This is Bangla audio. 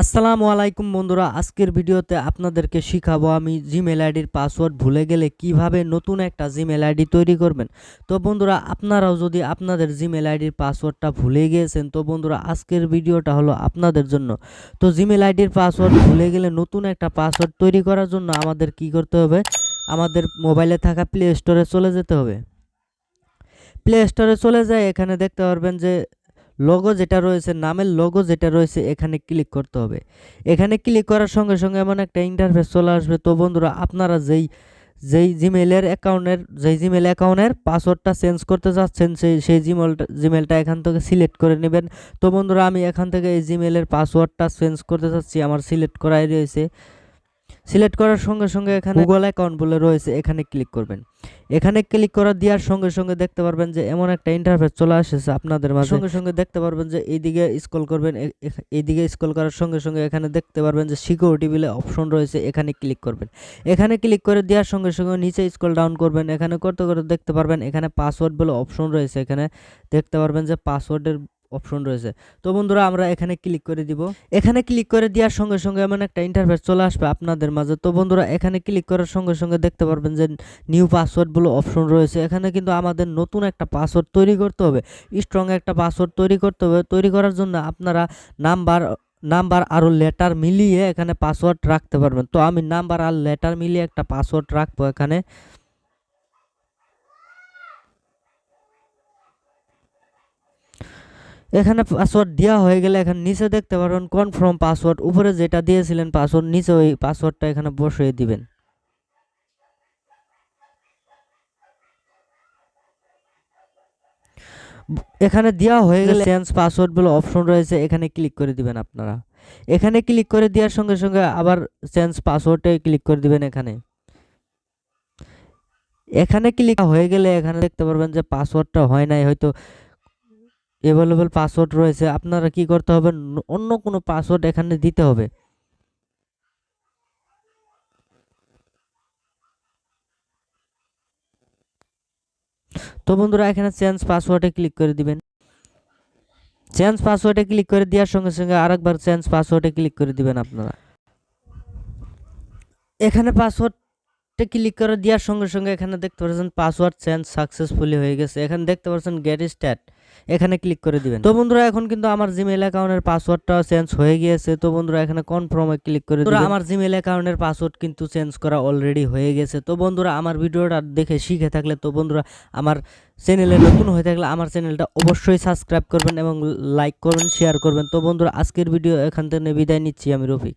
আসসালামু আলাইকুম বন্ধুরা, আজকের ভিডিওতে আপনাদেরকে শিখাবো আমি জিমেল আইডির পাসওয়ার্ড ভুলে গেলে কিভাবে নতুন একটা জিমেল আইডি তৈরি করবেন। তো বন্ধুরা, আপনারাও যদি আপনাদের জিমেল আইডির পাসওয়ার্ডটা ভুলে গিয়েছেন, তো বন্ধুরা আজকের ভিডিওটা হলো আপনাদের জন্য। তো জিমেল আইডির পাসওয়ার্ড ভুলে গেলে নতুন একটা পাসওয়ার্ড তৈরি করার জন্য আমাদের কি করতে হবে? আমাদের মোবাইলে থাকা প্লে স্টোরে চলে যেতে হবে। প্লে স্টোরে চলে যায়, এখানে দেখতে পারবেন যে লোগো যেটা রয়েছে, নামের লোগো যেটা রয়েছে, এখানে ক্লিক করতে হবে। এখানে ক্লিক করার সঙ্গে সঙ্গে এমন একটা ইন্টারফেস চলে আসবে। তো বন্ধুরা, আপনারা যেই যেই জিমেল অ্যাকাউন্টের পাসওয়ার্ডটা চেঞ্জ করতে চাচ্ছেন, সেই জিমেলটা এখান থেকে সিলেক্ট করে নেবেন। তো বন্ধুরা, আমি এখান থেকে এই জিমেলের পাসওয়ার্ডটা চেঞ্জ করতে চাচ্ছি, আমার সিলেক্ট করাই রয়েছে। সিলেক্ট করার সঙ্গে সঙ্গে এখানে গুগল অ্যাকাউন্ট বলে রয়েছে, এখানে ক্লিক করবেন। এখানে ক্লিক করা দেওয়ার সঙ্গে সঙ্গে দেখতে পারবেন যে এমন একটা ইন্টারফেস চলে আসছে আপনাদের মাঝে। সঙ্গে সঙ্গে দেখতে পারবেন যে এইদিকে স্ক্রল করবেন, এইদিকে স্ক্রল করার সঙ্গে সঙ্গে এখানে দেখতে পারবেন যে সিকিউরিটি বলে অপশন রয়েছে, এখানে ক্লিক করবেন। এখানে ক্লিক করে দেওয়ার সঙ্গে সঙ্গে নিচে স্ক্রল ডাউন করবেন, এখানে করতে করে দেখতে পারবেন এখানে পাসওয়ার্ড বলে অপশন রয়েছে, এখানে দেখতে পারবেন যে পাসওয়ার্ডের অপশন রয়েছে। তো বন্ধুরা, আমরা এখানে ক্লিক করে দিব। এখানে ক্লিক করে দেওয়ার সঙ্গে সঙ্গে এমন একটা ইন্টারফেস চলে আসবে আপনাদের মাঝে। তো বন্ধুরা, এখানে ক্লিক করার সঙ্গে সঙ্গে দেখতে পারবেন যে নিউ পাসওয়ার্ড বলে অপশন রয়েছে, এখানে কিন্তু আমাদের নতুন একটা পাসওয়ার্ড তৈরি করতে হবে, স্ট্রং একটা পাসওয়ার্ড তৈরি করতে হবে। তৈরি করার জন্য আপনারা নাম্বার আর লেটার মিলিয়ে এখানে পাসওয়ার্ড রাখতে পারবেন। তো আমি নাম্বার আর লেটার মিলিয়ে একটা পাসওয়ার্ড রাখবো। এখানে পাসওয়ার্ড দেওয়া হয়ে গেলে এখানে নিচে দেখতে পারবেন কনফার্ম পাসওয়ার্ড, উপরে যেটা দিয়েছিলেন পাসওয়ার্ড, নিচে ওই পাসওয়ার্ডটা এখানে বসিয়ে দিবেন। এখানে দেওয়া হয়ে গেলে চেঞ্জ পাসওয়ার্ড বলে অপশন রয়েছে, এখানে ক্লিক করে দিবেন আপনারা। এখানে ক্লিক করে দেওয়ার সঙ্গে সঙ্গে আবার চেঞ্জ পাসওয়ার্ডে ক্লিক করে দিবেন। এখানে ক্লিক হয়ে গেলে এখানে দেখতে পারবেন যে পাসওয়ার্ডটা হয় নাই, হয়তো অ্যাভেলেবল পাসওয়ার্ড রয়েছে। আপনারা কি করতে হবে? অন্য কোনো পাসওয়ার্ড এখানে দিতে হবে। তো বন্ধুরা, এখানে চেঞ্জ পাসওয়ার্ডে ক্লিক করে দিবেন। চেঞ্জ পাসওয়ার্ডে ক্লিক করে দেওয়ার সঙ্গে সঙ্গে আরেকবার চেঞ্জ পাসওয়ার্ডে ক্লিক করে দিবেন আপনারা। এখানে পাসওয়ার্ডে ক্লিক করে দেওয়ার সঙ্গে সঙ্গে এখানে দেখতে পাচ্ছেন পাসওয়ার্ড চেঞ্জ সাকসেসফুলি হয়ে গেছে, এখানে দেখতে পাচ্ছেন গেট স্টার্ট, এখানে ক্লিক করে দিবেন। তো বন্ধুরা, এখন কিন্তু আমার জিমেল অ্যাকাউন্টের পাসওয়ার্ডটা চেঞ্জ হয়ে গিয়েছে। তো বন্ধুরা, এখানে কনফার্মে ক্লিক করে দিবেন। আমার জিমেল অ্যাকাউন্টের পাসওয়ার্ড কিন্তু চেঞ্জ করা অলরেডি হয়ে গেছে। তো বন্ধুরা, আমার ভিডিওটা দেখে শিখে থাকলে, তো বন্ধুরা আমার চ্যানেলে নতুন হয়ে থাকলে আমার চ্যানেলটা অবশ্যই সাবস্ক্রাইব করবেন এবং লাইক করবেন, শেয়ার করবেন। তো বন্ধুরা, আজকের ভিডিও এখান থেকে বিদায় নিচ্ছি, আমি রফিক।